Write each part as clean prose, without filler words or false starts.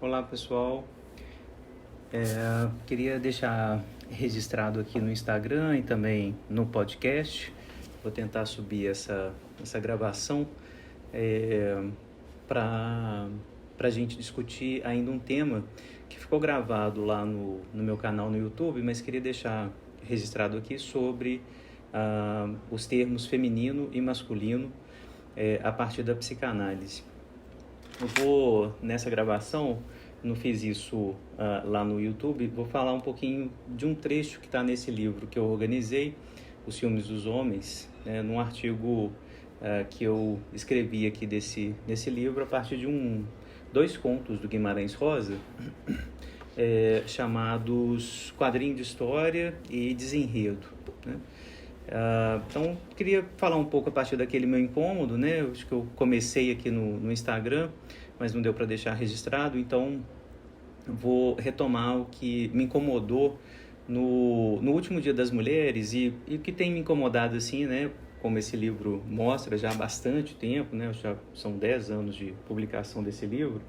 Olá, pessoal. Queria deixar registrado aqui no Instagram e também no podcast. Vou tentar subir essa gravação para a gente discutir ainda um tema que ficou gravado lá no meu canal no YouTube, mas queria deixar registrado aqui sobre os termos feminino e masculino a partir da psicanálise. Eu vou, nessa gravação, não fiz isso lá no YouTube, vou falar um pouquinho de um trecho que está nesse livro que eu organizei, Os Ciúmes dos Homens, num artigo que eu escrevi aqui desse livro a partir de dois contos do Guimarães Rosa, chamados Quadrinho de História e Desenredo, né? Então, queria falar um pouco a partir daquele meu incômodo, né? Eu acho que eu comecei aqui no Instagram, mas não deu para deixar registrado, então vou retomar o que me incomodou no último Dia das Mulheres e que tem me incomodado assim, né? Como esse livro mostra já há bastante tempo, né? Já são 10 anos de publicação desse livro,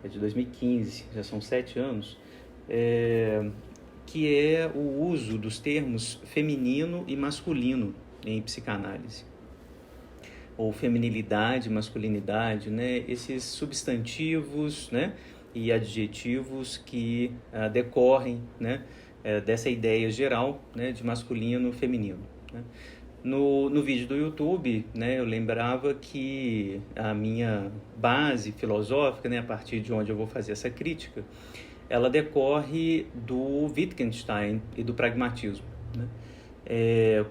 é de 2015, já são 7 anos, que é o uso dos termos feminino e masculino em psicanálise, ou feminilidade, masculinidade, né? Esses substantivos, né? E adjetivos que decorrem, né? Dessa ideia geral, né? De masculino e feminino, né? No vídeo do YouTube, né, eu lembrava que a minha base filosófica, né, a partir de onde eu vou fazer essa crítica, ela decorre do Wittgenstein e do pragmatismo, né?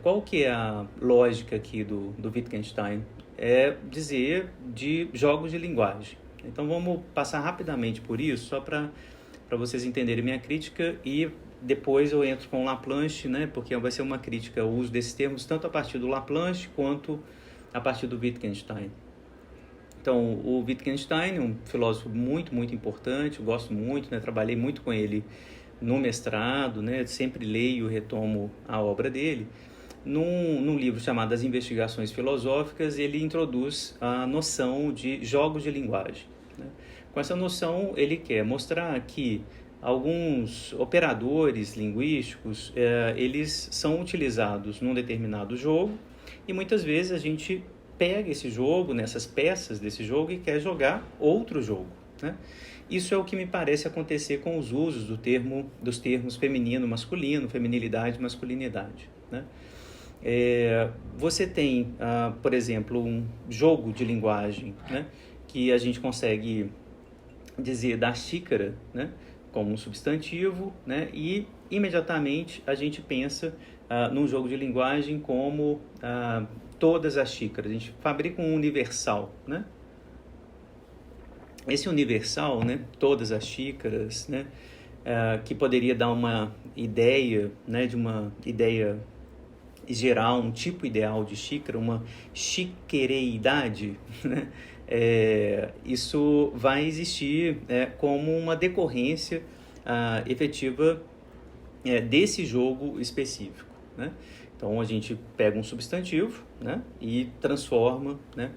Qual que é a lógica aqui do Wittgenstein? É dizer de jogos de linguagem. Então vamos passar rapidamente por isso, só para vocês entenderem minha crítica, e depois eu entro com o Laplanche, né, porque vai ser uma crítica ao uso desses termos tanto a partir do Laplanche quanto a partir do Wittgenstein. Então, o Wittgenstein é um filósofo muito, muito importante, eu gosto muito, né? Trabalhei muito com ele no mestrado, né? Sempre leio e retomo a obra dele. Num livro chamado As Investigações Filosóficas, ele introduz a noção de jogos de linguagem, né? Com essa noção, ele quer mostrar que alguns operadores linguísticos, eles são utilizados num determinado jogo e muitas vezes a gente pega esse jogo, nessas peças desse jogo, e quer jogar outro jogo, né? Isso é o que me parece acontecer com os usos dos termos feminino, masculino, feminilidade e masculinidade, né? Você tem, por exemplo, um jogo de linguagem, né, que a gente consegue dizer da xícara, né, como um substantivo, né, e imediatamente a gente pensa num jogo de linguagem como todas as xícaras. A gente fabrica um universal, né? Esse universal, né, todas as xícaras, né, que poderia dar uma ideia, né, de uma ideia geral, um tipo ideal de xícara, uma xiquereidade, né? Isso vai existir como uma decorrência efetiva desse jogo específico, né? Então, a gente pega um substantivo, né, e transforma, né,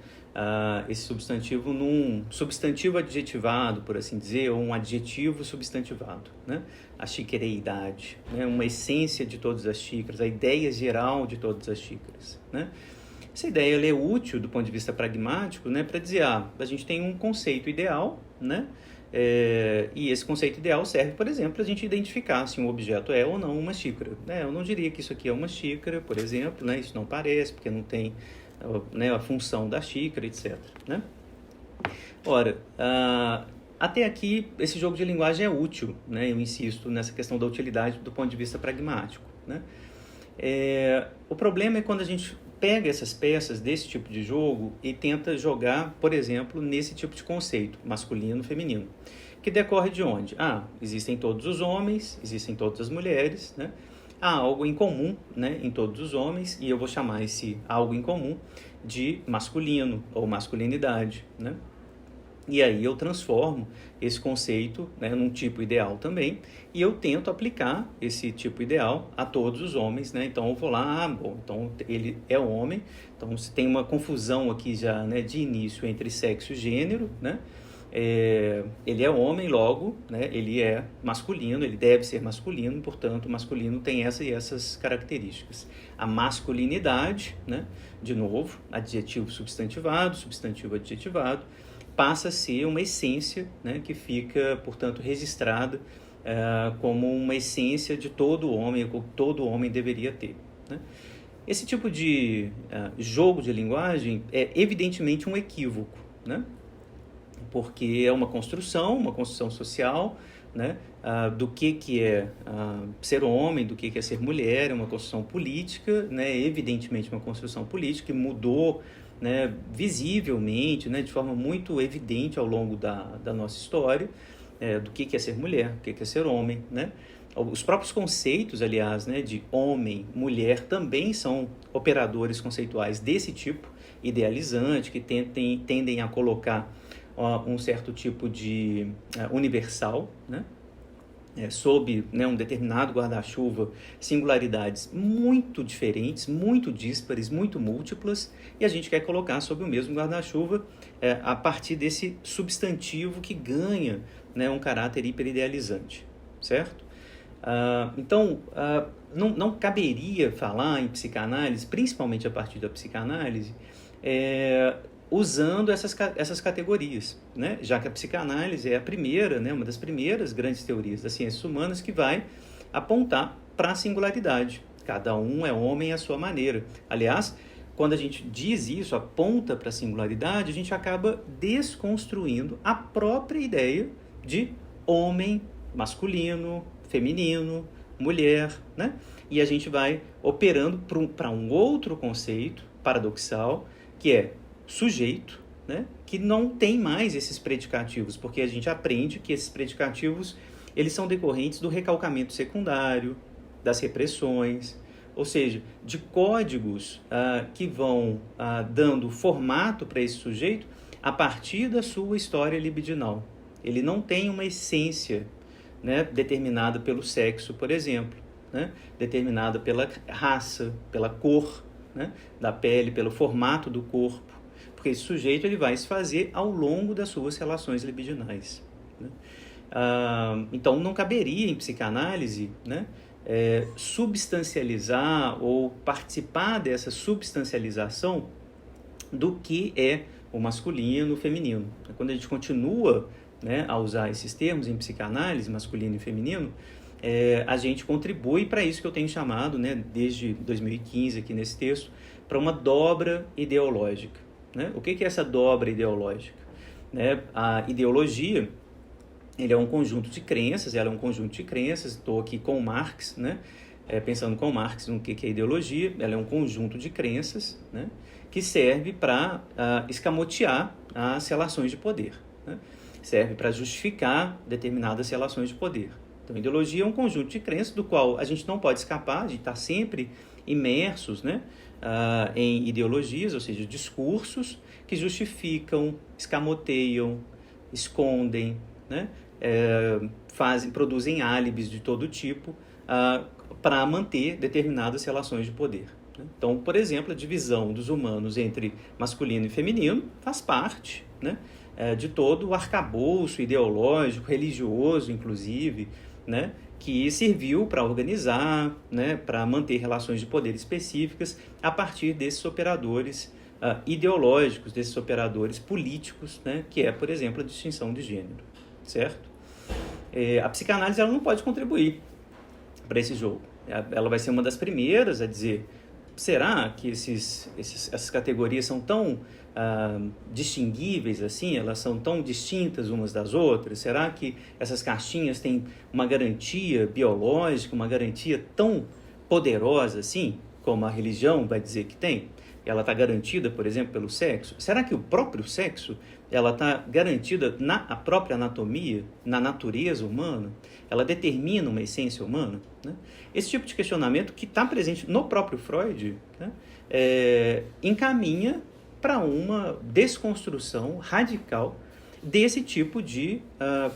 esse substantivo num substantivo adjetivado, por assim dizer, ou um adjetivo substantivado, né? A xiquereidade, né, uma essência de todas as xícaras, a ideia geral de todas as xícaras, né? Essa ideia ela é útil do ponto de vista pragmático, né, para dizer, a gente tem um conceito ideal, né? E esse conceito ideal serve, por exemplo, para a gente identificar se um objeto é ou não uma xícara, né? Eu não diria que isso aqui é uma xícara, por exemplo, né? Isso não parece, porque não tem, né, a função da xícara, etc, né? Ora, até aqui esse jogo de linguagem é útil, né? Eu insisto nessa questão da utilidade do ponto de vista pragmático, né? O problema é quando a gente pega essas peças desse tipo de jogo e tenta jogar, por exemplo, nesse tipo de conceito, masculino, feminino, que decorre de onde? Existem todos os homens, existem todas as mulheres, né? Há algo em comum, né, em todos os homens, e eu vou chamar esse algo em comum de masculino ou masculinidade, né? E aí eu transformo esse conceito, né, num tipo ideal também, e eu tento aplicar esse tipo ideal a todos os homens, né? Então eu vou lá, então ele é homem, então se tem uma confusão aqui já, né, de início entre sexo e gênero, né? Ele é homem, logo, né, ele é masculino, ele deve ser masculino, portanto, o masculino tem essa e essas características. A masculinidade, né, de novo, adjetivo substantivado, substantivo adjetivado, passa a ser uma essência, né, que fica, portanto, registrada como uma essência de todo homem, que todo homem deveria ter, né? Esse tipo de jogo de linguagem é evidentemente um equívoco, né? Porque é uma construção social, né? Do que é ser homem, do que é ser mulher, é uma construção política, né? Evidentemente uma construção política que mudou, né, visivelmente, né, de forma muito evidente ao longo da nossa história, do que é ser mulher, do que é ser homem, né? Os próprios conceitos, aliás, né, de homem, mulher, também são operadores conceituais desse tipo, idealizante, que tendem a colocar um certo tipo de universal, né? Sob, né, um determinado guarda-chuva, singularidades muito diferentes, muito díspares, muito múltiplas, e a gente quer colocar sob o mesmo guarda-chuva a partir desse substantivo que ganha, né, um caráter hiperidealizante, certo? Então, não caberia falar em psicanálise, principalmente a partir da psicanálise, usando essas categorias, né? Já que a psicanálise é a primeira, né, uma das primeiras grandes teorias das ciências humanas que vai apontar para a singularidade. Cada um é homem à sua maneira. Aliás, quando a gente diz isso, aponta para a singularidade, a gente acaba desconstruindo a própria ideia de homem masculino, feminino, mulher, né? E a gente vai operando para um outro conceito paradoxal, que é sujeito, né? Que não tem mais esses predicativos, porque a gente aprende que esses predicativos eles são decorrentes do recalcamento secundário, das repressões, ou seja, de códigos que vão dando formato para esse sujeito a partir da sua história libidinal. Ele não tem uma essência, né, determinada pelo sexo, por exemplo, né, determinada pela raça, pela cor, né, da pele, pelo formato do corpo, porque esse sujeito ele vai se fazer ao longo das suas relações libidinais, né? Então não caberia em psicanálise, né, substancializar ou participar dessa substancialização do que é o masculino, o feminino. Quando a gente continua, né, a usar esses termos em psicanálise, masculino e feminino, a gente contribui para isso que eu tenho chamado, né, desde 2015 aqui nesse texto, para uma dobra ideológica, né? O que é essa dobra ideológica? Né? A ideologia, ele é um conjunto de crenças, ela é um conjunto de crenças, estou aqui com Marx, né? Pensando com Marx no que é ideologia, ela é um conjunto de crenças, né, que serve para escamotear as relações de poder, né? Serve para justificar determinadas relações de poder. Então, ideologia é um conjunto de crenças do qual a gente não pode escapar, de estar sempre imersos, né, em ideologias, ou seja, discursos que justificam, escamoteiam, escondem, né, produzem álibis de todo tipo para manter determinadas relações de poder, né? Então, por exemplo, a divisão dos humanos entre masculino e feminino faz parte, né, de todo o arcabouço ideológico, religioso, inclusive, né, que serviu para organizar, né, para manter relações de poder específicas a partir desses operadores ideológicos, desses operadores políticos, né, que é, por exemplo, a distinção de gênero, certo? A psicanálise ela não pode contribuir para esse jogo. Ela vai ser uma das primeiras a dizer: será que essas categorias são tão distinguíveis assim? Elas são tão distintas umas das outras? Será que essas caixinhas têm uma garantia biológica, uma garantia tão poderosa assim, como a religião vai dizer que tem? Ela está garantida, por exemplo, pelo sexo? Será que o próprio sexo ela está garantida na própria anatomia, na natureza humana? Ela determina uma essência humana, né? Esse tipo de questionamento que está presente no próprio Freud, né, encaminha para uma desconstrução radical desse tipo de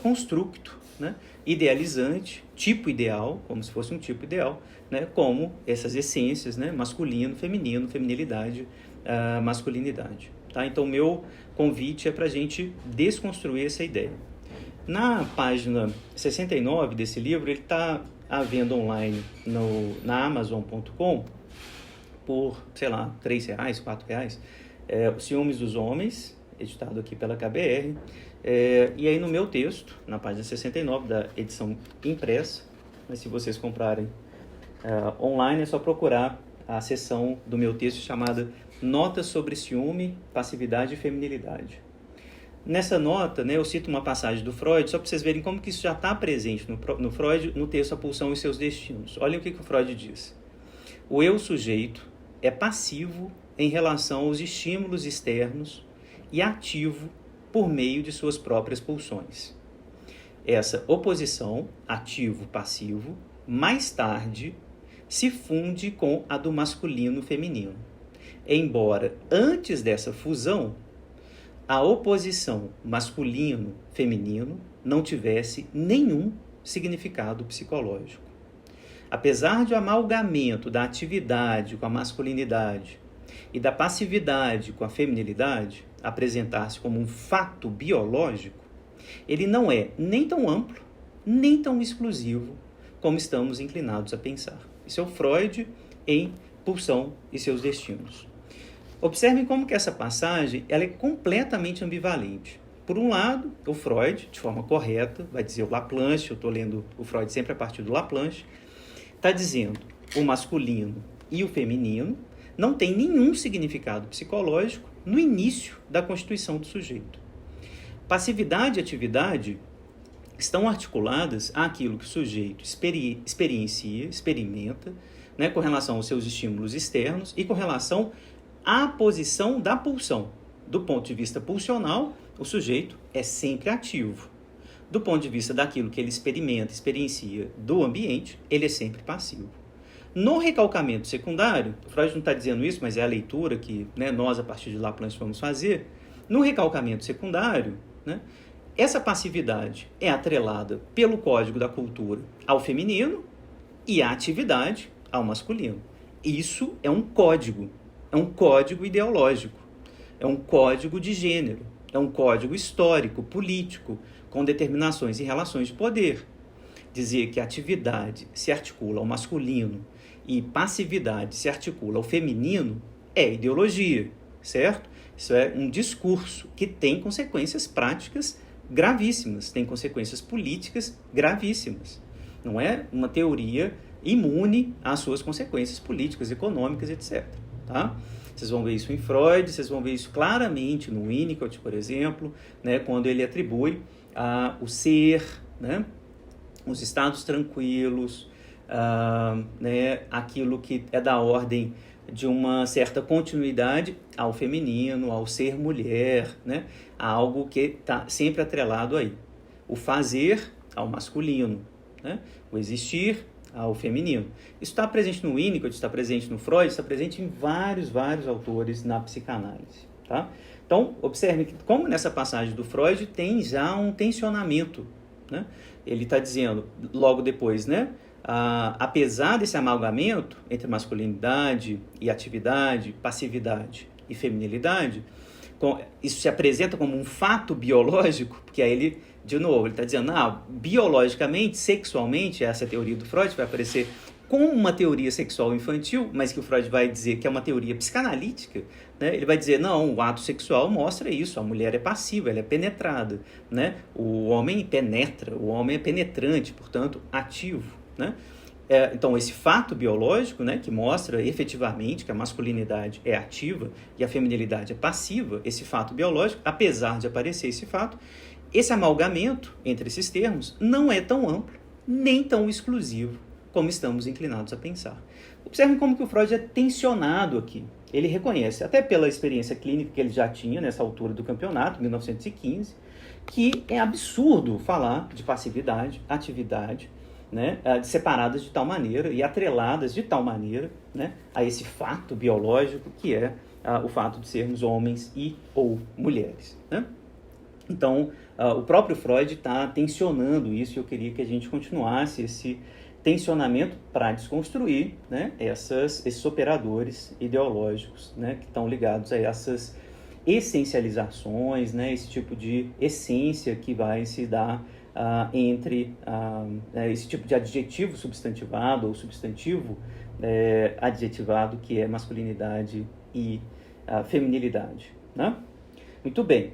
construto, né, idealizante, tipo ideal, como se fosse um tipo ideal, né, como essas essências, né, masculino, feminino, feminilidade, masculinidade. Tá? Então, meu convite é para a gente desconstruir essa ideia. Na página 69 desse livro, ele está à venda online na Amazon.com por, sei lá, R$3, R$4. Os Ciúmes dos Homens, editado aqui pela KBR. E aí no meu texto, na página 69 da edição impressa, mas se vocês comprarem online, é só procurar a seção do meu texto chamada Notas sobre Ciúme, Passividade e Feminilidade. Nessa nota, né, eu cito uma passagem do Freud, só para vocês verem como que isso já está presente no Freud, no texto A Pulsão e Seus Destinos. Olhem o que o Freud diz. O eu sujeito é passivo em relação aos estímulos externos e ativo por meio de suas próprias pulsões. Essa oposição, ativo-passivo, mais tarde se funde com a do masculino-feminino. Embora antes dessa fusão, a oposição masculino-feminino não tivesse nenhum significado psicológico. Apesar de o amalgamento da atividade com a masculinidade e da passividade com a feminilidade apresentar-se como um fato biológico, ele não é nem tão amplo, nem tão exclusivo como estamos inclinados a pensar. Isso é o Freud em Pulsão e Seus Destinos. Observem como que essa passagem ela é completamente ambivalente. Por um lado, o Freud, de forma correta, vai dizer o Laplanche, eu estou lendo o Freud sempre a partir do Laplanche, está dizendo o masculino e o feminino não tem nenhum significado psicológico no início da constituição do sujeito. Passividade e atividade estão articuladas àquilo que o sujeito experiencia, experimenta, né, com relação aos seus estímulos externos e com relação à posição da pulsão. Do ponto de vista pulsional, o sujeito é sempre ativo. Do ponto de vista daquilo que ele experimenta, experiencia do ambiente, ele é sempre passivo. No recalcamento secundário, o Freud não está dizendo isso, mas é a leitura que, né, nós, a partir de Laplanche, vamos fazer. No recalcamento secundário, né, essa passividade é atrelada pelo código da cultura ao feminino e a atividade ao masculino. Isso é um código ideológico, é um código de gênero, é um código histórico, político, com determinações e relações de poder. Dizer que a atividade se articula ao masculino e passividade se articula ao feminino é ideologia, certo? Isso é um discurso que tem consequências práticas gravíssimas, tem consequências políticas gravíssimas. Não é uma teoria imune às suas consequências políticas, econômicas, etc. Tá? Vocês vão ver isso em Freud, vocês vão ver isso claramente no Winnicott, por exemplo, né, quando ele atribui o ser, né, os estados tranquilos, né, aquilo que é da ordem de uma certa continuidade ao feminino, ao ser mulher, né, a algo que está sempre atrelado aí. O fazer ao masculino, né, o existir ao feminino. Isso está presente no Winnicott, está presente no Freud, está presente em vários autores na psicanálise. Tá? Então, observe que como nessa passagem do Freud tem já um tensionamento, né? Ele está dizendo logo depois, né? Apesar desse amalgamento entre masculinidade e atividade, passividade e feminilidade, isso se apresenta como um fato biológico, porque aí ele, de novo, ele está dizendo, biologicamente, sexualmente, essa teoria do Freud vai aparecer como uma teoria sexual infantil, mas que o Freud vai dizer que é uma teoria psicanalítica, né? Ele vai dizer, não, o ato sexual mostra isso, a mulher é passiva, ela é penetrada, né? O homem penetra, o homem é penetrante, portanto, ativo, né? Então, esse fato biológico, né, que mostra efetivamente que a masculinidade é ativa e a feminilidade é passiva, esse fato biológico, apesar de aparecer esse fato, esse amalgamento entre esses termos não é tão amplo, nem tão exclusivo como estamos inclinados a pensar. Observem como que o Freud é tensionado aqui. Ele reconhece, até pela experiência clínica que ele já tinha nessa altura do campeonato, 1915, que é absurdo falar de passividade, atividade, né, separadas de tal maneira e atreladas de tal maneira, né, a esse fato biológico que é o fato de sermos homens e ou mulheres, né? Então, o próprio Freud está tensionando isso e eu queria que a gente continuasse esse tensionamento para desconstruir, né, esses operadores ideológicos, né, que estão ligados a essas essencializações, né, esse tipo de essência que vai se dar entre esse tipo de adjetivo substantivado ou substantivo adjetivado, que é masculinidade e feminilidade, né? Muito bem.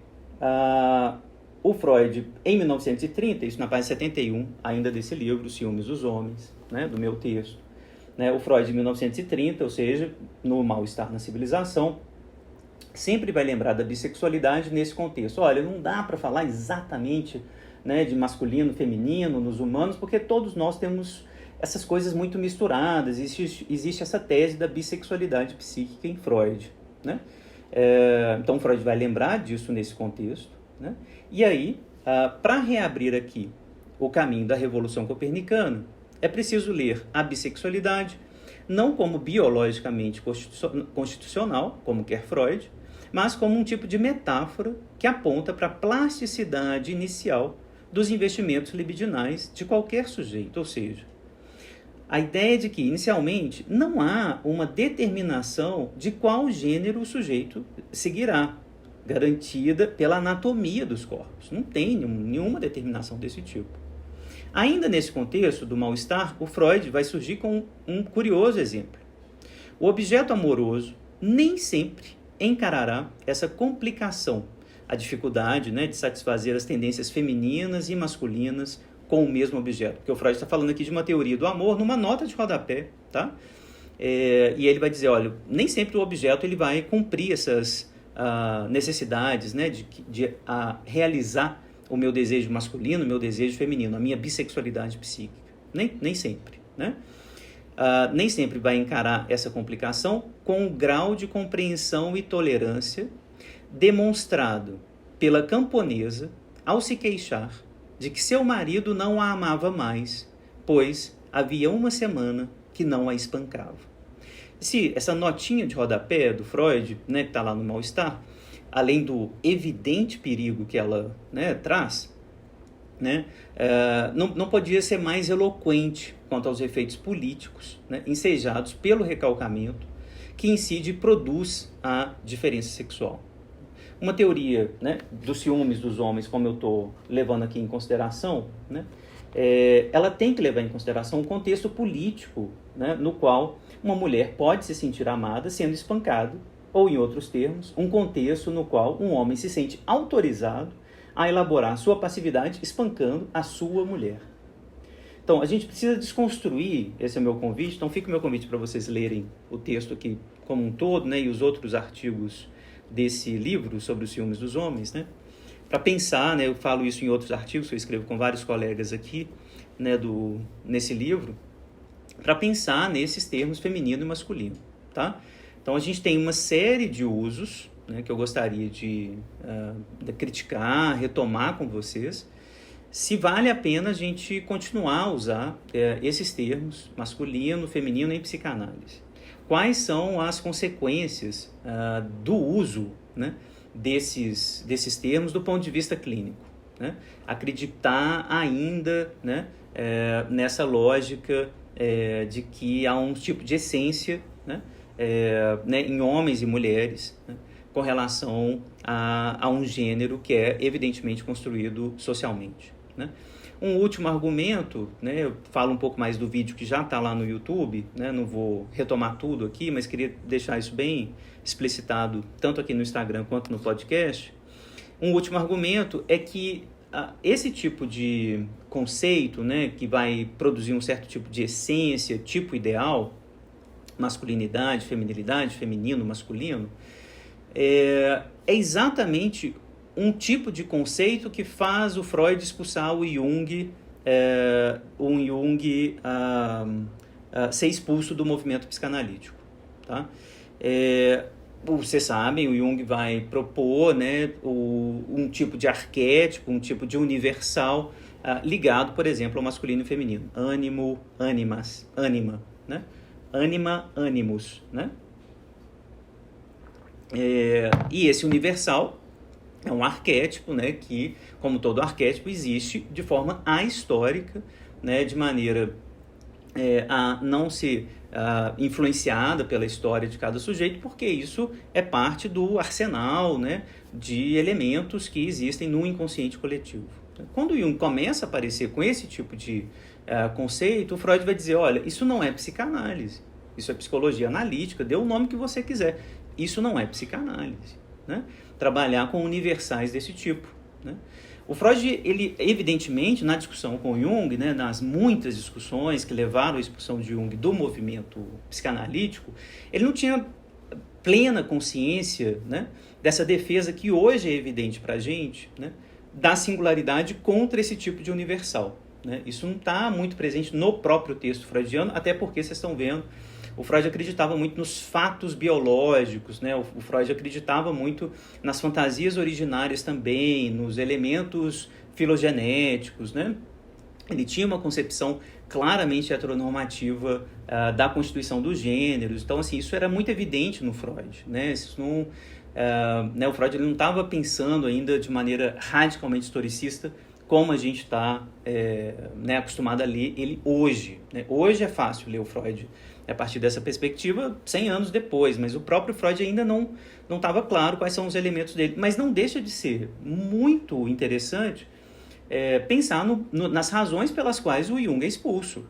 O Freud, em 1930, isso na página 71, ainda desse livro, Ciúmes dos Homens, né, do meu texto, né, o Freud, em 1930, ou seja, no Mal-Estar na Civilização, sempre vai lembrar da bissexualidade nesse contexto. Olha, não dá para falar exatamente, né, de masculino, feminino nos humanos, porque todos nós temos essas coisas muito misturadas. Existe essa tese da bissexualidade psíquica em Freud, né? Então Freud vai lembrar disso nesse contexto, né? E aí, para reabrir aqui o caminho da Revolução Copernicana, é preciso ler a bissexualidade não como biologicamente constitucional, como quer Freud, mas como um tipo de metáfora que aponta para a plasticidade inicial dos investimentos libidinais de qualquer sujeito, ou seja, a ideia de que, inicialmente, não há uma determinação de qual gênero o sujeito seguirá, garantida pela anatomia dos corpos. Não tem nenhuma determinação desse tipo. Ainda nesse contexto do mal-estar, o Freud vai surgir com um curioso exemplo. O objeto amoroso nem sempre encarará essa complicação, a dificuldade, né, de satisfazer as tendências femininas e masculinas com o mesmo objeto. Porque o Freud está falando aqui de uma teoria do amor numa nota de rodapé, tá? E ele vai dizer, olha, nem sempre o objeto ele vai cumprir essas necessidades, né, de realizar o meu desejo masculino, o meu desejo feminino, a minha bissexualidade psíquica. Nem sempre, né? Nem sempre vai encarar essa complicação com o grau de compreensão e tolerância demonstrado pela camponesa ao se queixar de que seu marido não a amava mais, pois havia uma semana que não a espancava. Essa notinha de rodapé do Freud, né, que está lá no Mal-Estar, além do evidente perigo que ela, né, traz, né, não podia ser mais eloquente quanto aos efeitos políticos, né, ensejados pelo recalcamento que incide e produz a diferença sexual. Uma teoria, né, dos ciúmes dos homens, como eu estou levando aqui em consideração, né, ela tem que levar em consideração um contexto político, né, no qual uma mulher pode se sentir amada sendo espancada, ou, em outros termos, um contexto no qual um homem se sente autorizado a elaborar sua passividade espancando a sua mulher. Então, a gente precisa desconstruir, esse é o meu convite, então fica o meu convite para vocês lerem o texto aqui como um todo, né, e os outros artigos desse livro sobre os ciúmes dos homens, né, para pensar, né, eu falo isso em outros artigos que eu escrevo com vários colegas aqui, né, nesse livro, para pensar nesses termos feminino e masculino, tá? Então, a gente tem uma série de usos, né, que eu gostaria de criticar, retomar com vocês, se vale a pena a gente continuar a usar esses termos, masculino, feminino, em psicanálise. Quais são as consequências do uso, né, desses termos do ponto de vista clínico, né? Acreditar ainda, né, nessa lógica de que há um tipo de essência, né, em homens e mulheres, né, com relação a um gênero que é evidentemente construído socialmente, né? Um último argumento, né, eu falo um pouco mais do vídeo que já está lá no YouTube, né, não vou retomar tudo aqui, mas queria deixar isso bem explicitado, tanto aqui no Instagram quanto no podcast. Um último argumento é que esse tipo de conceito, né, que vai produzir um certo tipo de essência, tipo ideal, masculinidade, feminilidade, feminino, masculino, é exatamente um tipo de conceito que faz o Freud expulsar o Jung, ser expulso do movimento psicanalítico, tá? Vocês sabem, o Jung vai propor, né, um tipo de arquétipo, um tipo de universal ligado, por exemplo, ao masculino e feminino. Ânimo, animas, ânima, né? Anima, animus, né? E esse universal é um arquétipo, né, que, como todo arquétipo, existe de forma ahistórica, né, de maneira a não ser influenciada pela história de cada sujeito, porque isso é parte do arsenal, né, de elementos que existem no inconsciente coletivo. Quando Jung começa a aparecer com esse tipo de conceito, o Freud vai dizer, olha, isso não é psicanálise, isso é psicologia analítica, dê o nome que você quiser, isso não é psicanálise, né? Trabalhar com universais desse tipo, né? O Freud, ele evidentemente, na discussão com Jung, né, nas muitas discussões que levaram à expulsão de Jung do movimento psicanalítico, ele não tinha plena consciência, né, dessa defesa que hoje é evidente para a gente, né, da singularidade contra esse tipo de universal, né? Isso não está muito presente no próprio texto freudiano, até porque vocês estão vendo, o Freud acreditava muito nos fatos biológicos, né? O Freud acreditava muito nas fantasias originárias também, nos elementos filogenéticos, né? Ele tinha uma concepção claramente heteronormativa da constituição dos gêneros. Então, assim, isso era muito evidente no Freud, né? Isso não, né? O Freud ele não estava pensando ainda de maneira radicalmente historicista, como a gente está né, acostumado a ler ele hoje, né? Hoje é fácil ler o Freud a partir dessa perspectiva, 100 anos depois, mas o próprio Freud ainda não estava claro quais são os elementos dele. Mas não deixa de ser muito interessante pensar nas razões pelas quais o Jung é expulso.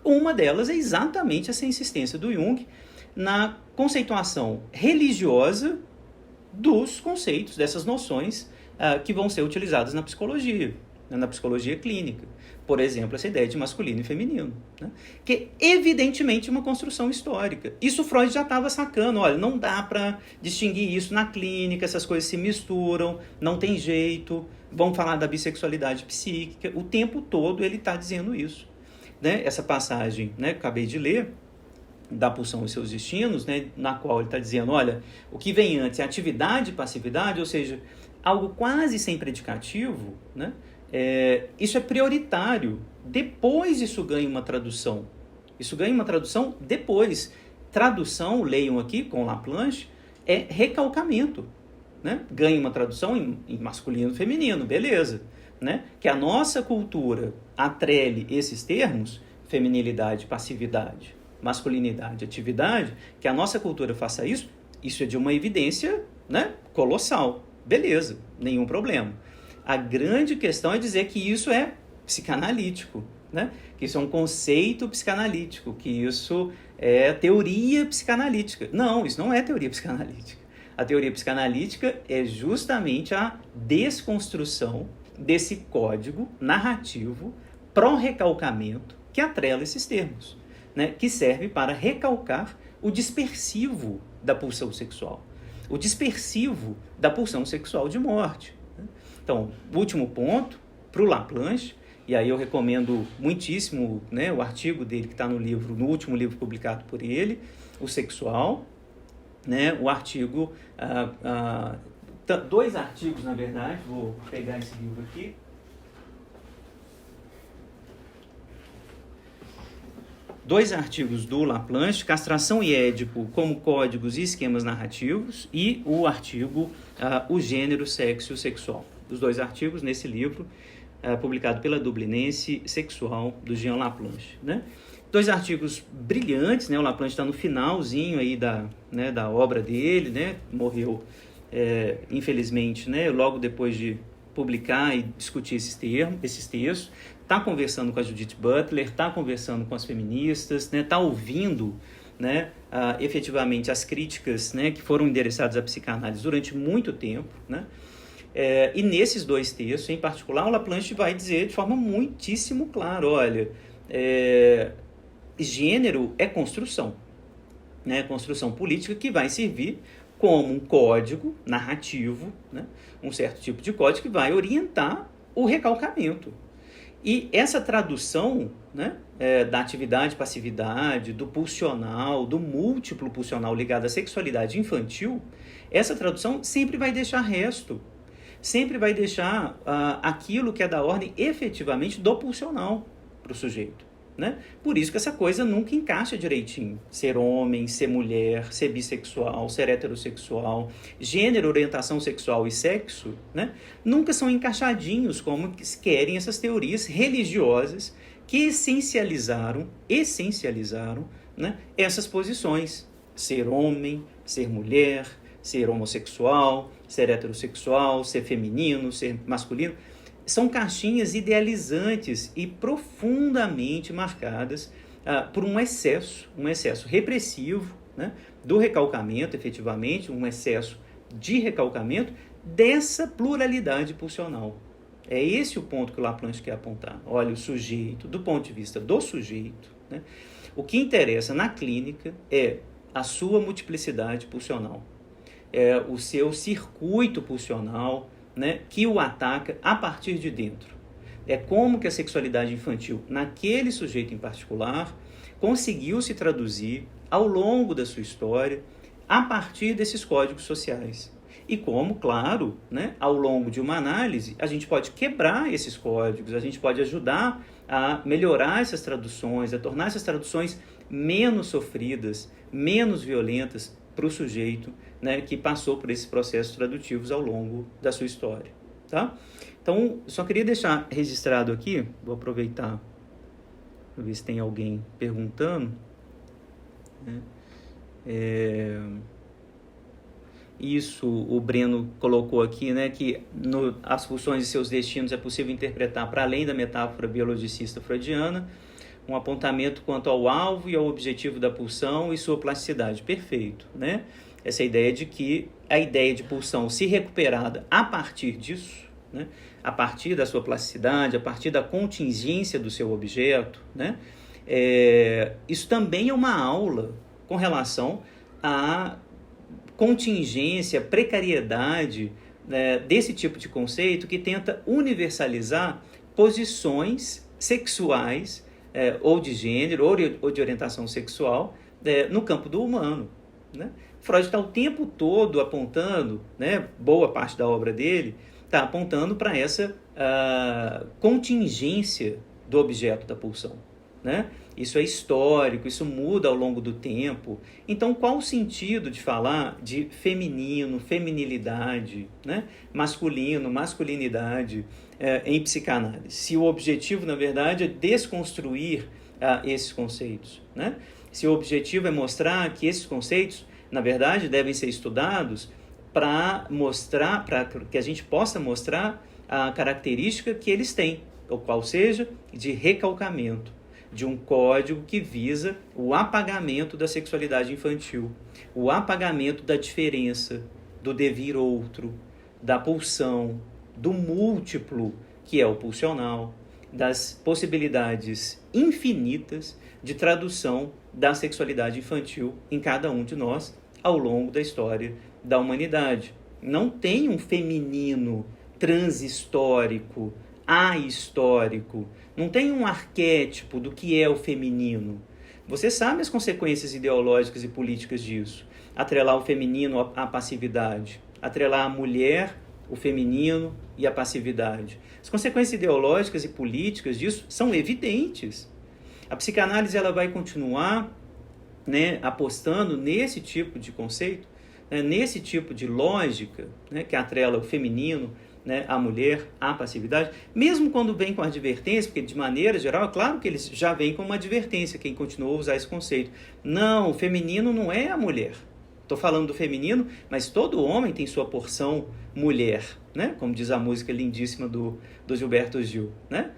Uma delas é exatamente essa insistência do Jung na conceituação religiosa dos conceitos, dessas noções que vão ser utilizadas na psicologia clínica. Por exemplo, essa ideia de masculino e feminino, né? Que é evidentemente uma construção histórica. Isso Freud já estava sacando, olha, não dá para distinguir isso na clínica, essas coisas se misturam, não tem jeito, vamos falar da bissexualidade psíquica, o tempo todo ele está dizendo isso, né? Essa passagem, né, que eu acabei de ler, da pulsão e seus destinos, né, na qual ele está dizendo, olha, o que vem antes é atividade e passividade, ou seja, algo quase sem predicativo, né? Isso é prioritário. Depois isso ganha uma tradução. Isso ganha uma tradução depois. Tradução, leiam aqui com Laplanche, é recalcamento, né? Ganha uma tradução em masculino e feminino, beleza, né? Que a nossa cultura atrele esses termos, feminilidade, passividade, masculinidade, atividade, que a nossa cultura faça isso, isso é de uma evidência, né, colossal. Beleza, nenhum problema. A grande questão é dizer que isso é psicanalítico, né? Que isso é um conceito psicanalítico, que isso é teoria psicanalítica. Não, isso não é teoria psicanalítica. A teoria psicanalítica é justamente a desconstrução desse código narrativo pró-recalcamento que atrela esses termos, né? Que serve para recalcar o dispersivo da pulsão sexual, o dispersivo da pulsão sexual de morte. Então, último ponto, para o Laplanche, e aí eu recomendo muitíssimo, né, o artigo dele que está no último livro publicado por ele, O Sexual, né, o artigo, dois artigos, na verdade, vou pegar esse livro aqui. Dois artigos do Laplanche, Castração e Édipo como códigos e esquemas narrativos, e o artigo O Gênero, Sexo e o Sexual. Os dois artigos nesse livro, publicado pela Dublinense, Sexual, do Jean Laplanche, né? Dois artigos brilhantes, né? O Laplanche está no finalzinho aí da obra dele, né? Morreu, infelizmente, né? Logo depois de publicar e discutir esses textos. Está conversando com a Judith Butler, está conversando com as feministas, né? Está ouvindo, né, efetivamente as críticas, né, que foram endereçadas à psicanálise durante muito tempo, né? E nesses dois textos, em particular, o Laplanche vai dizer de forma muitíssimo clara, olha, gênero é construção, né? Construção política que vai servir como um código narrativo, né? Um certo tipo de código que vai orientar o recalcamento. E essa tradução, né, da atividade, passividade, do pulsional, do múltiplo pulsional ligado à sexualidade infantil, essa tradução sempre vai deixar resto, sempre vai deixar aquilo que é da ordem efetivamente do pulsional para o sujeito, né? Por isso que essa coisa nunca encaixa direitinho. Ser homem, ser mulher, ser bissexual, ser heterossexual, gênero, orientação sexual e sexo, né? Nunca são encaixadinhos como querem essas teorias religiosas que essencializaram, né, essas posições. Ser homem, ser mulher, ser homossexual, ser heterossexual, ser feminino, ser masculino. São caixinhas idealizantes e profundamente marcadas por um excesso repressivo, né, do recalcamento, efetivamente, um excesso de recalcamento dessa pluralidade pulsional. É esse o ponto que o Laplanche quer apontar. Olha, o sujeito, do ponto de vista do sujeito, né, o que interessa na clínica é a sua multiplicidade pulsional, é o seu circuito pulsional, né, que o ataca a partir de dentro. É como que a sexualidade infantil, naquele sujeito em particular, conseguiu se traduzir ao longo da sua história a partir desses códigos sociais. E como, claro, né, ao longo de uma análise, a gente pode quebrar esses códigos, a gente pode ajudar a melhorar essas traduções, a tornar essas traduções menos sofridas, menos violentas para o sujeito, né, que passou por esses processos tradutivos ao longo da sua história. Tá? Então, só queria deixar registrado aqui, vou aproveitar para ver se tem alguém perguntando, né? Isso o Breno colocou aqui, né, que as funções e seus destinos é possível interpretar para além da metáfora biologicista freudiana, um apontamento quanto ao alvo e ao objetivo da pulsão e sua plasticidade. Perfeito, né? Essa ideia de que a ideia de pulsão, se recuperada a partir disso, né, a partir da sua plasticidade, a partir da contingência do seu objeto, né, isso também é uma aula com relação à contingência, precariedade, né, desse tipo de conceito que tenta universalizar posições sexuais, ou de gênero, ou de orientação sexual, no campo do humano, né? Freud está o tempo todo apontando, né, boa parte da obra dele está apontando para essa contingência do objeto da pulsão, né? Isso é histórico, isso muda ao longo do tempo. Então, qual o sentido de falar de feminino, feminilidade, né? Masculino, masculinidade em psicanálise? Se o objetivo, na verdade, é desconstruir esses conceitos, né? Se o objetivo é mostrar que esses conceitos, na verdade, devem ser estudados para que a gente possa mostrar a característica que eles têm, ou qual seja, de recalcamento, de um código que visa o apagamento da sexualidade infantil, o apagamento da diferença, do devir outro, da pulsão, do múltiplo, que é o pulsional, das possibilidades infinitas de tradução da sexualidade infantil em cada um de nós ao longo da história da humanidade. Não tem um feminino transhistórico, ahistórico, não tem um arquétipo do que é o feminino. Você sabe as consequências ideológicas e políticas disso. Atrelar o feminino à passividade, atrelar a mulher, o feminino e a passividade. As consequências ideológicas e políticas disso são evidentes. A psicanálise ela vai continuar, né, apostando nesse tipo de conceito, né, nesse tipo de lógica, né, que atrela o feminino, né, a mulher, a passividade, mesmo quando vem com advertência, porque de maneira geral, é claro que eles já vêm com uma advertência, quem continuou a usar esse conceito. Não, o feminino não é a mulher. Estou falando do feminino, mas todo homem tem sua porção mulher, né? Como diz a música lindíssima do Gilberto Gil, né?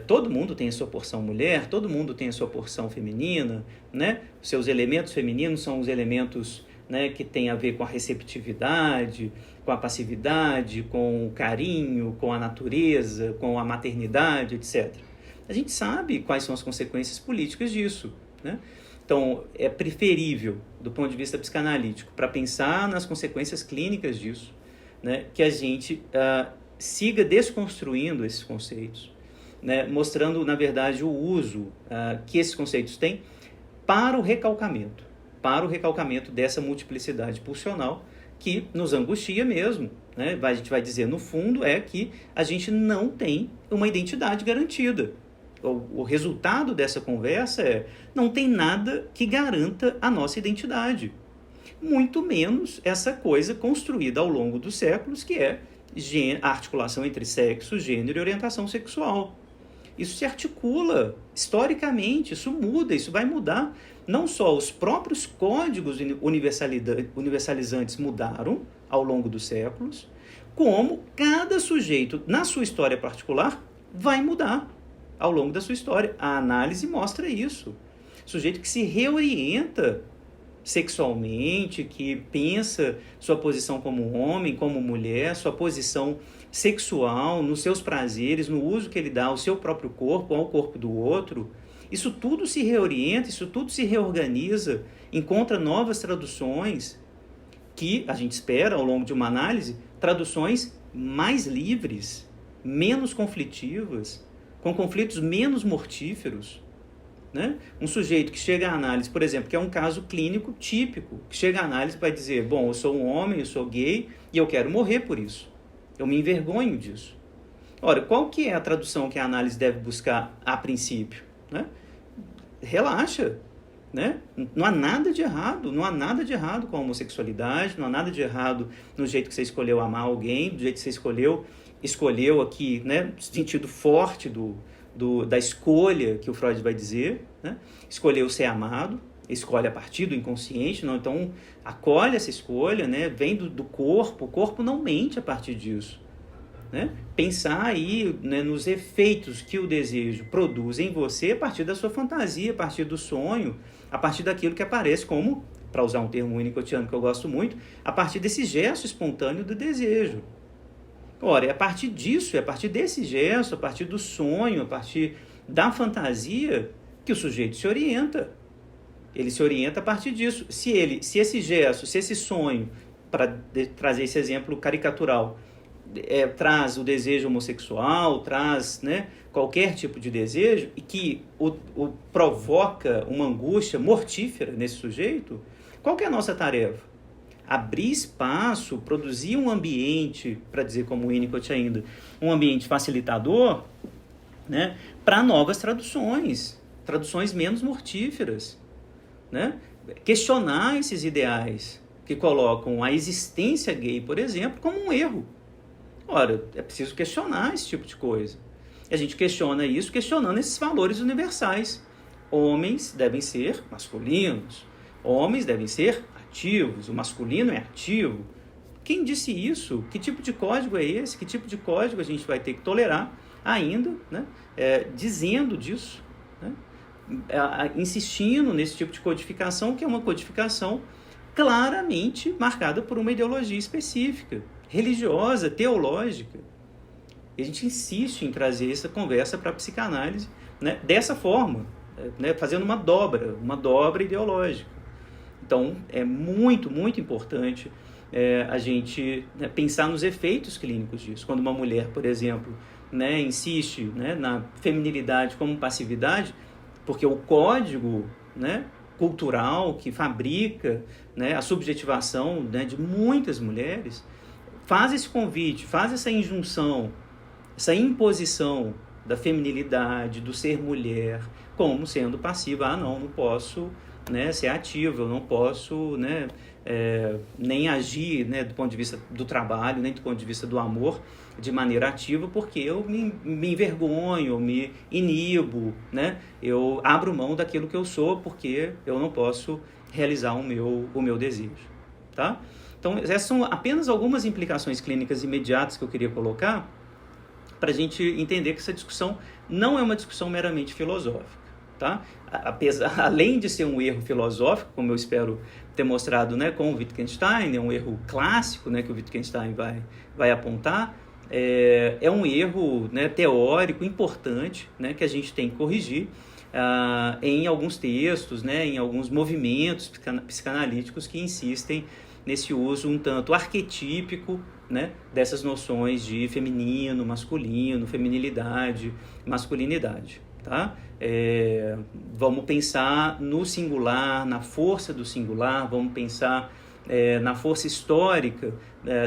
Todo mundo tem a sua porção mulher, todo mundo tem a sua porção feminina, né? Seus elementos femininos são os elementos, né, que tem a ver com a receptividade, com a passividade, com o carinho, com a natureza, com a maternidade, etc. A gente sabe quais são as consequências políticas disso, né? Então, é preferível, do ponto de vista psicanalítico, para pensar nas consequências clínicas disso, né, que a gente siga desconstruindo esses conceitos, né, mostrando, na verdade, o uso que esses conceitos têm para o recalcamento dessa multiplicidade pulsional que nos angustia mesmo, né? A gente vai dizer, no fundo, é que a gente não tem uma identidade garantida. O resultado dessa conversa não tem nada que garanta a nossa identidade. Muito menos essa coisa construída ao longo dos séculos, que é a articulação entre sexo, gênero e orientação sexual. Isso se articula historicamente, isso muda, isso vai mudar. Não só os próprios códigos universalizantes mudaram ao longo dos séculos, como cada sujeito, na sua história particular, vai mudar ao longo da sua história. A análise mostra isso. Sujeito que se reorienta sexualmente, que pensa sua posição como homem, como mulher, sua posição sexual, nos seus prazeres, no uso que ele dá ao seu próprio corpo, ao corpo do outro, isso tudo se reorienta, isso tudo se reorganiza, encontra novas traduções que a gente espera, ao longo de uma análise, traduções mais livres, menos conflitivas, com conflitos menos mortíferos. Né? Um sujeito que chega à análise, por exemplo, que é um caso clínico típico, que chega à análise e vai dizer, bom, eu sou um homem, eu sou gay e eu quero morrer por isso. Eu me envergonho disso. Ora, qual que é a tradução que a análise deve buscar a princípio? Né? Relaxa. Né? Não há nada de errado, não há nada de errado com a homossexualidade, não há nada de errado no jeito que você escolheu amar alguém, do jeito que você escolheu aqui, né, no sentido forte da escolha que o Freud vai dizer, né? Escolheu ser amado, escolhe a partir do inconsciente, não? Então acolhe essa escolha, né? Vem do corpo, o corpo não mente a partir disso. Né? Pensar aí, né, nos efeitos que o desejo produz em você a partir da sua fantasia, a partir do sonho, a partir daquilo que aparece como, para usar um termo winnicottiano que eu gosto muito, a partir desse gesto espontâneo do desejo. Ora, é a partir disso, é a partir desse gesto, a partir do sonho, a partir da fantasia, que o sujeito se orienta. Ele se orienta a partir disso. Se esse gesto, se esse sonho, para trazer esse exemplo caricatural, traz o desejo homossexual, traz, né, qualquer tipo de desejo, e que o provoca uma angústia mortífera nesse sujeito, qual que é a nossa tarefa? Abrir espaço, produzir um ambiente, para dizer como o Winnicott ainda, um ambiente facilitador, né, para novas traduções menos mortíferas. Né? Questionar esses ideais que colocam a existência gay, por exemplo, como um erro. Ora, é preciso questionar esse tipo de coisa. E a gente questiona isso questionando esses valores universais. Homens devem ser masculinos, homens devem ser ativos, o masculino é ativo. Quem disse isso? Que tipo de código é esse? Que tipo de código a gente vai ter que tolerar ainda, né? Dizendo disso, né? Insistindo nesse tipo de codificação, que é uma codificação claramente marcada por uma ideologia específica, religiosa, teológica. E a gente insiste em trazer essa conversa para a psicanálise, né, dessa forma, né, fazendo uma dobra ideológica. Então, é muito, muito importante a gente, né, pensar nos efeitos clínicos disso. Quando uma mulher, por exemplo, né, insiste, né, na feminilidade como passividade, porque o código, né, cultural que fabrica, né, a subjetivação, né, de muitas mulheres, faz esse convite, faz essa injunção, essa imposição da feminilidade, do ser mulher, como sendo passiva. Não posso, né, ser ativo, eu não posso, né, nem agir, né, do ponto de vista do trabalho, nem do ponto de vista do amor, de maneira ativa, porque eu me envergonho, eu me inibo, né, eu abro mão daquilo que eu sou, porque eu não posso realizar o meu desejo. Tá? Então, essas são apenas algumas implicações clínicas imediatas que eu queria colocar para a gente entender que essa discussão não é uma discussão meramente filosófica. Tá? Além de ser um erro filosófico, como eu espero ter mostrado, né, com o Wittgenstein, é um erro clássico, né, que o Wittgenstein vai apontar, é um erro, né, teórico importante, né, que a gente tem que corrigir em alguns textos, né, em alguns movimentos psicanalíticos que insistem nesse uso um tanto arquetípico, né, dessas noções de feminino, masculino, feminilidade, masculinidade. Tá? Vamos pensar no singular, na força do singular, vamos pensar na força histórica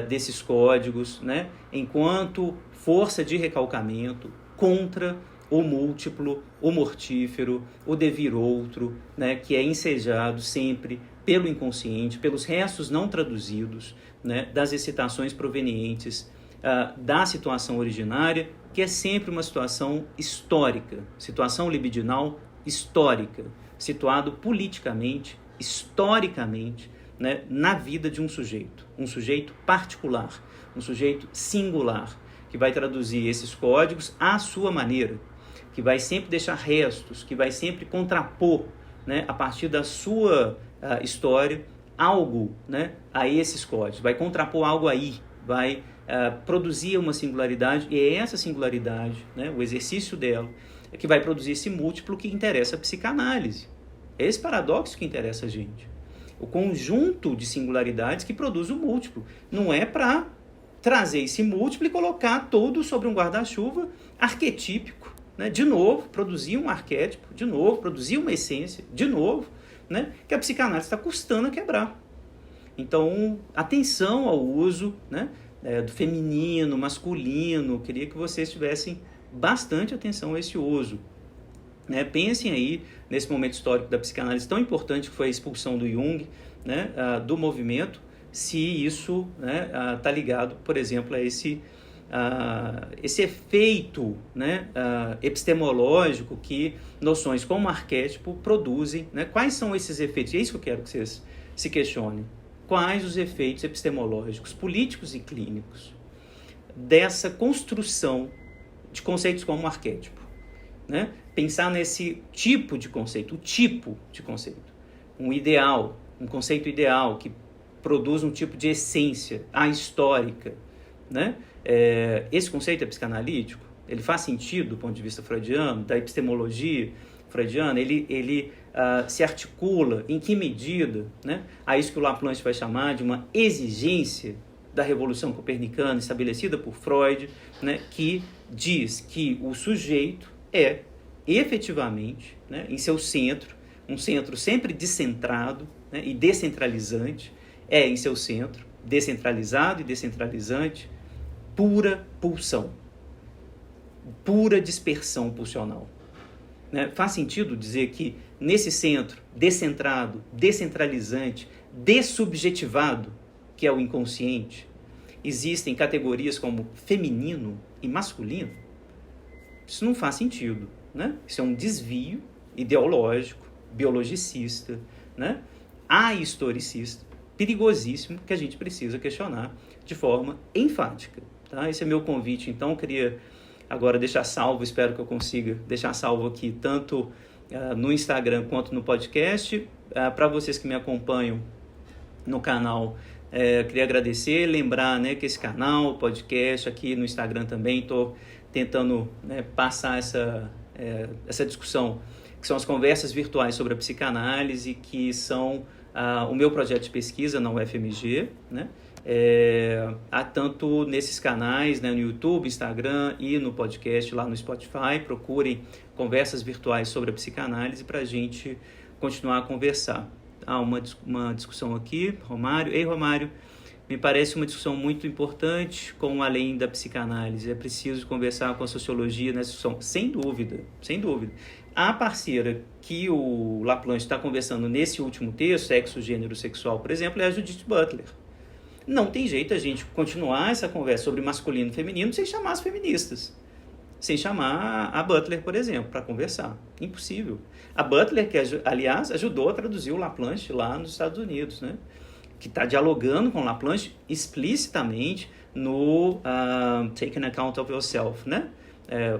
desses códigos, né, enquanto força de recalcamento contra o múltiplo, o mortífero, o devir outro, né, que é ensejado sempre pelo inconsciente, pelos restos não traduzidos, né, das excitações provenientes da situação originária, que é sempre uma situação histórica, situação libidinal histórica, situado politicamente, historicamente, né, na vida de um sujeito particular, um sujeito singular, que vai traduzir esses códigos à sua maneira, que vai sempre deixar restos, que vai sempre contrapor, né, a partir da sua história, algo, né, a esses códigos, vai contrapor algo aí, vai produzir uma singularidade, e é essa singularidade, né, o exercício dela, é que vai produzir esse múltiplo que interessa a psicanálise. É esse paradoxo que interessa a gente. O conjunto de singularidades que produz o múltiplo. Não é para trazer esse múltiplo e colocar todo sobre um guarda-chuva arquetípico, né? De novo, produzir um arquétipo, de novo, produzir uma essência, de novo, né? Que a psicanálise está custando a quebrar. Então, atenção ao uso, né, do feminino, masculino. Eu queria que vocês tivessem bastante atenção a esse uso. Né? Pensem aí, nesse momento histórico da psicanálise tão importante que foi a expulsão do Jung, né, do movimento, se isso, né, tá ligado, por exemplo, a esse efeito, né, epistemológico que noções como arquétipo produzem. Né? Quais são esses efeitos? E é isso que eu quero que vocês se questionem. Quais os efeitos epistemológicos, políticos e clínicos dessa construção de conceitos como arquétipo? Né? Pensar nesse tipo de conceito, o tipo de conceito. Um ideal, um conceito ideal que produz um tipo de essência ahistórica. Né? Esse conceito é psicanalítico? Ele faz sentido do ponto de vista freudiano, da epistemologia freudiana? Ele se articula em que medida, né, a isso que o Laplanche vai chamar de uma exigência da Revolução Copernicana estabelecida por Freud, né, que diz que o sujeito é efetivamente, né, em seu centro, um centro sempre descentrado, né, e descentralizante, em seu centro, descentralizado e descentralizante, pura pulsão, pura dispersão pulsional. Né? Faz sentido dizer que nesse centro descentrado, descentralizante, dessubjetivado, que é o inconsciente, existem categorias como feminino e masculino? Isso não faz sentido. Né? Isso é um desvio ideológico, biologicista, né? Ahistoricista, perigosíssimo, que a gente precisa questionar de forma enfática. Tá? Esse é meu convite. Então, eu queria agora deixar salvo, espero que eu consiga deixar salvo aqui, tanto no Instagram quanto no podcast. Para vocês que me acompanham no canal, queria agradecer, lembrar, né, que esse canal, podcast, aqui no Instagram também, estou tentando, né, passar essa discussão, que são as conversas virtuais sobre a psicanálise, que são o meu projeto de pesquisa na UFMG, né? Há tanto nesses canais, né, no YouTube, Instagram e no podcast lá no Spotify. Procurem conversas virtuais sobre a psicanálise para a gente continuar a conversar. Uma discussão aqui, Romário. Ei, Romário, me parece uma discussão muito importante com além da psicanálise. É preciso conversar com a sociologia nessa discussão. Sem dúvida, sem dúvida. A parceira que o Laplanche está conversando nesse último texto, Sexo, Gênero, Sexual, por exemplo, é a Judith Butler. Não tem jeito a gente continuar essa conversa sobre masculino e feminino sem chamar as feministas. Sem chamar a Butler, por exemplo, para conversar. Impossível. A Butler, que aliás ajudou a traduzir o Laplanche lá nos Estados Unidos, né? Que está dialogando com o Laplanche explicitamente no Taking Account of Yourself, né?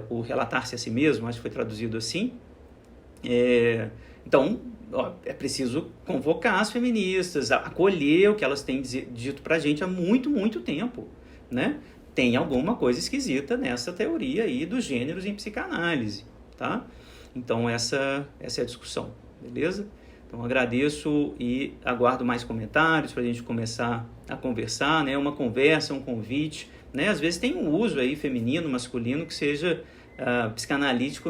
O relatar-se a si mesmo, acho que foi traduzido assim. Então, é preciso convocar as feministas, acolher o que elas têm dito pra gente há muito, muito tempo, né? Tem alguma coisa esquisita nessa teoria aí dos gêneros em psicanálise, tá? Então, essa é a discussão, beleza? Então, agradeço e aguardo mais comentários para a gente começar a conversar, né? Uma conversa, um convite, né? Às vezes tem um uso aí feminino, masculino, que seja psicanalítico,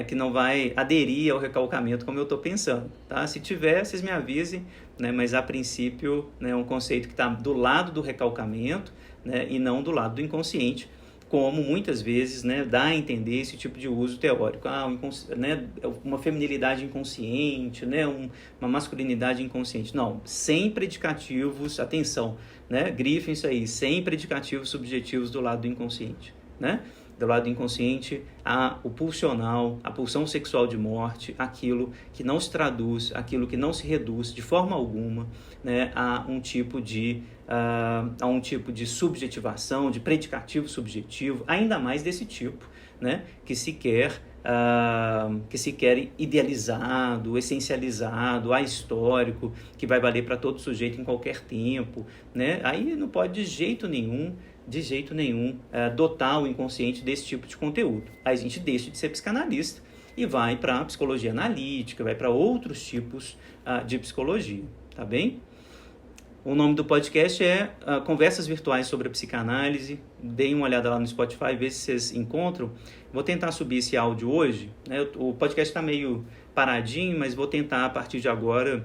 que não vai aderir ao recalcamento como eu estou pensando, tá? Se tiver, vocês me avisem, né? Mas a princípio, né, é um conceito que está do lado do recalcamento, né, e não do lado do inconsciente, como muitas vezes, né, dá a entender esse tipo de uso teórico. Né, uma feminilidade inconsciente, né, uma masculinidade inconsciente. Não, sem predicativos, atenção, né, grifem isso aí, sem predicativos subjetivos do lado do inconsciente, né? Do lado do inconsciente, há o pulsional, a pulsão sexual de morte, aquilo que não se traduz, aquilo que não se reduz de forma alguma, né, a um tipo de subjetivação, de predicativo subjetivo, ainda mais desse tipo, né, que se quer idealizado, essencializado, ahistórico, que vai valer para todo sujeito em qualquer tempo, né? Aí não pode de jeito nenhum, dotar o inconsciente desse tipo de conteúdo. Aí a gente deixa de ser psicanalista e vai para a psicologia analítica, vai para outros tipos de psicologia, tá bem? O nome do podcast é Conversas Virtuais sobre a Psicanálise. Deem uma olhada lá no Spotify, vê se vocês encontram. Vou tentar subir esse áudio hoje, né? O podcast está meio paradinho, mas vou tentar a partir de agora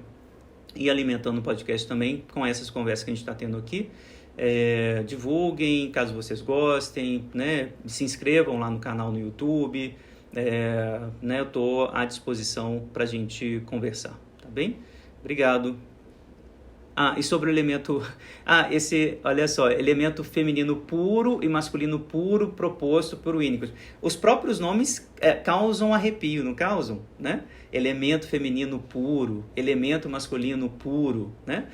ir alimentando o podcast também com essas conversas que a gente está tendo aqui. Divulguem, caso vocês gostem, né? Se inscrevam lá no canal no YouTube, né? Eu estou à disposição para a gente conversar, tá bem? Obrigado. E sobre o elemento... olha só, elemento feminino puro e masculino puro proposto por Winnicott. Os próprios nomes causam arrepio, não causam? Né? Elemento feminino puro, elemento masculino puro, né?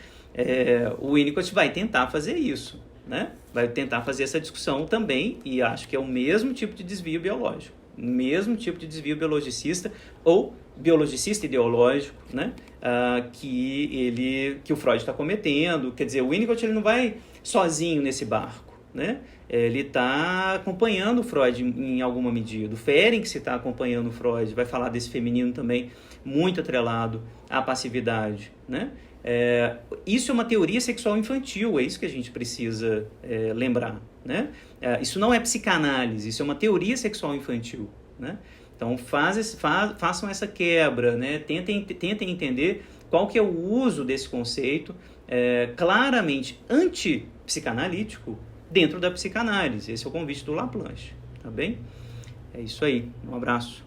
O Winnicott vai tentar fazer isso, né? Vai tentar fazer essa discussão também, e acho que é o mesmo tipo de desvio biológico, mesmo tipo de desvio biologicista ou biologicista ideológico, né? Que o Freud está cometendo. Quer dizer, o Winnicott ele não vai sozinho nesse barco, né? Ele está acompanhando o Freud em alguma medida. O Ferenczi está acompanhando o Freud, vai falar desse feminino também muito atrelado à passividade, né? Isso é uma teoria sexual infantil, é isso que a gente precisa lembrar, né? Isso não é psicanálise, isso é uma teoria sexual infantil, né? Então façam essa quebra, né? Tentem entender qual que é o uso desse conceito claramente antipsicanalítico dentro da psicanálise. Esse é o convite do Laplanche, tá bem? É isso aí, um abraço.